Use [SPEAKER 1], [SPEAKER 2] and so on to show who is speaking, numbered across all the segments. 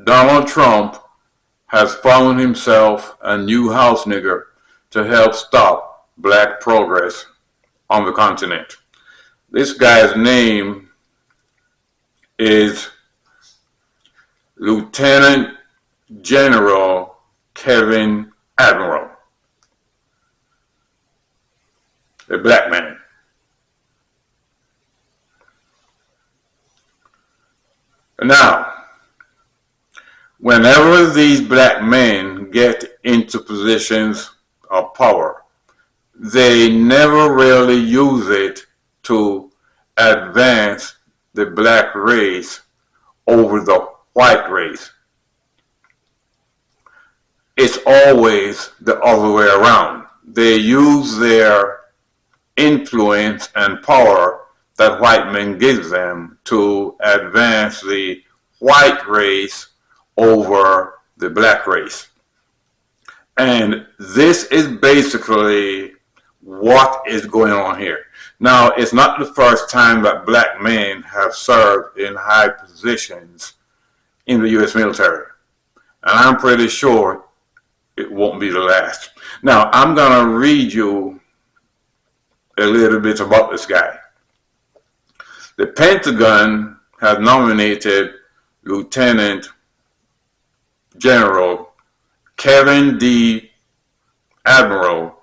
[SPEAKER 1] Donald Trump has found himself a new house nigger to help stop black progress on the continent. This guy's name is Lieutenant General Kevin Admiral, a black man. Now, whenever these black men get into positions of power, they never really use it to advance the black race over the white race. It's always the other way around. They use their influence and power that white men give them to advance the white race over the black race. And this is basically what is going on here. Now, it's not the first time that black men have served in high positions in the U.S. military. And I'm pretty sure it won't be the last. Now, I'm going to read you a little bit about this guy. The Pentagon has nominated Lieutenant General Kevin D. Admiral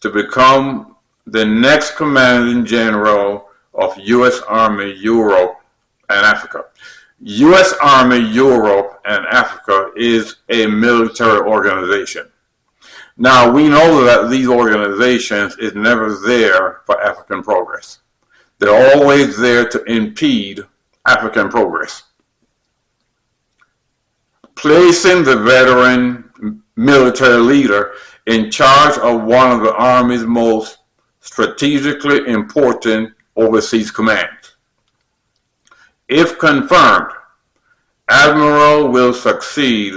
[SPEAKER 1] to become the next commanding general of U.S. Army Europe and Africa. U.S. Army Europe and Africa is a military organization. Now, we know that these organizations is never there for African progress. They're always there to impede African progress. Placing the veteran military leader in charge of one of the Army's most strategically important overseas commands. If confirmed, Admiral will succeed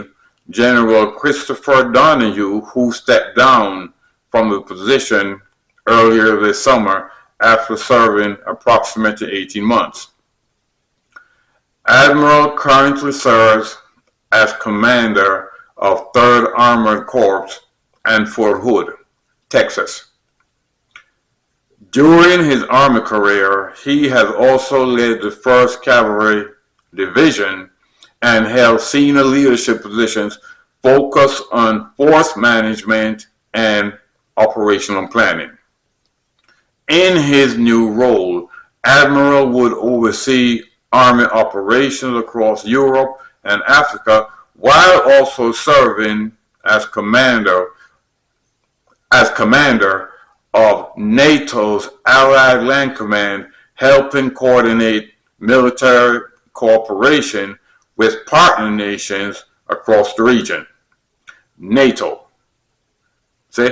[SPEAKER 1] General Christopher Donahue, who stepped down from the position earlier this summer after serving approximately 18 months. Admiral currently serves as commander of 3rd Armored Corps and Fort Hood, Texas. During his Army career, he has also led the 1st Cavalry Division and held senior leadership positions focused on force management and operational planning. In his new role, Admiral would oversee Army operations across Europe and Africa while also serving as commander of NATO's Allied Land Command, helping coordinate military cooperation with partner nations across the region. NATO. See?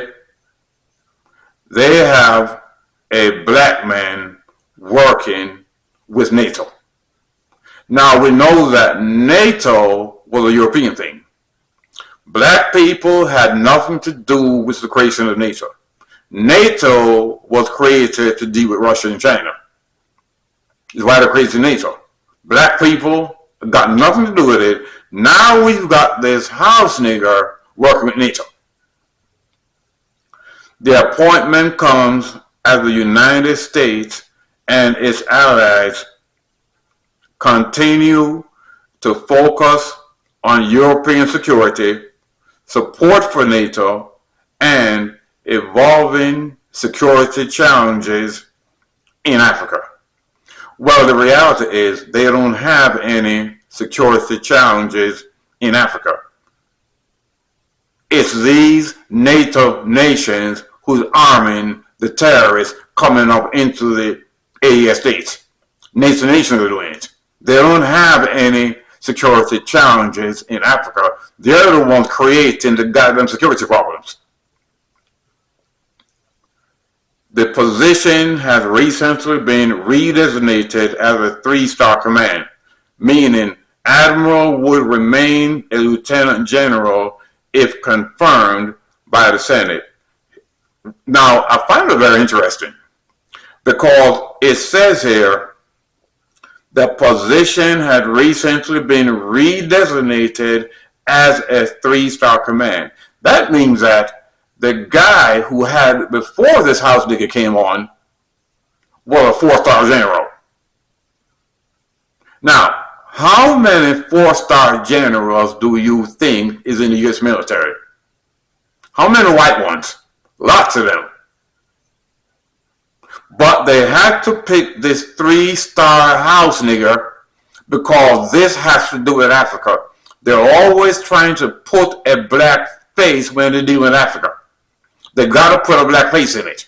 [SPEAKER 1] They have a black man working with NATO. Now, we know that NATO was a European thing. Black people had nothing to do with the creation of NATO. NATO was created to deal with Russia and China. That's why they created NATO. Black people got nothing to do with it. Now we've got this house nigger working with NATO. The appointment comes as the United States and its allies continue to focus on European security, support for NATO, and evolving security challenges in Africa. Well, the reality is they don't have any security challenges in Africa. It's these NATO nations who's arming the terrorists coming up into the AES states. NATO nations are doing it. They don't have any security challenges in Africa. They're the ones creating the goddamn security problems. The position has recently been redesignated as a 3-star command, meaning Admiral would remain a Lieutenant General if confirmed by the Senate. Now, I find it very interesting because it says here The position had recently been redesignated as a 3-star command. That means that the guy who had, before this house nigga came on, was a 4-star general. Now, how many 4-star generals do you think is in the U.S. military? How many white ones? Lots of them. But they had to pick this 3-star house nigger because this has to do with Africa. They're always trying to put a black face when they deal with Africa. They got to put a black face in it.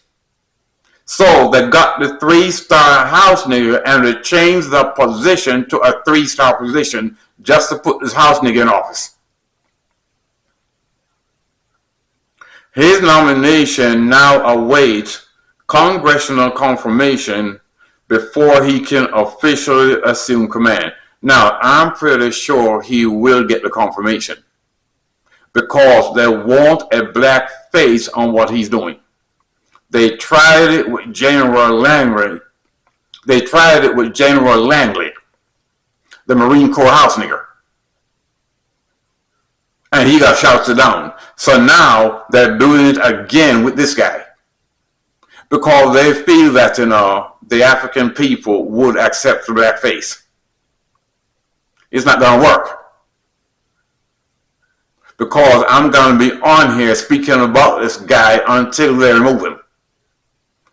[SPEAKER 1] So they got the 3-star house nigger and they changed the position to a 3-star position just to put this house nigger in office. His nomination now awaits congressional confirmation before he can officially assume command. Now, I'm pretty sure he will get the confirmation because they want a black face on what he's doing. They tried it with General Langley. The Marine Corps house nigger. And he got shouted down. So now they're doing it again with this guy. Because they feel that, the African people would accept the black face. It's not going to work. Because I'm going to be on here speaking about this guy until they remove him.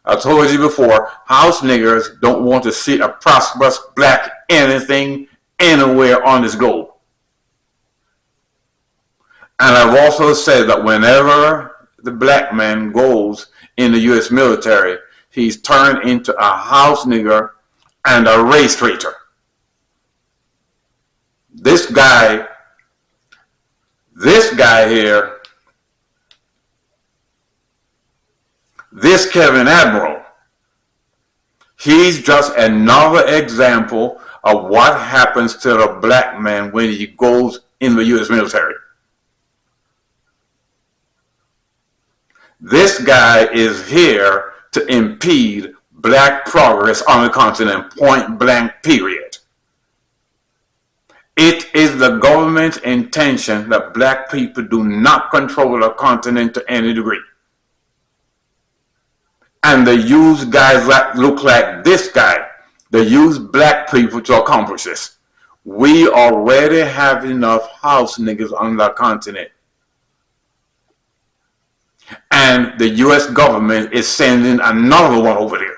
[SPEAKER 1] I told you before, house niggers don't want to see a prosperous black anything anywhere on this globe. And I've also said that whenever the black man goes in the U.S. military, he's turned into a house nigger and a race traitor. This guy here, this Kevin Admiral, he's just another example of what happens to the black man when he goes in the U.S. military. This guy is here to impede black progress on the continent, point blank, period. It is the government's intention that black people do not control the continent to any degree. And they use guys that look like this guy. They use black people to accomplish this. We already have enough house niggas on the continent. And the U.S. government is sending another one over there.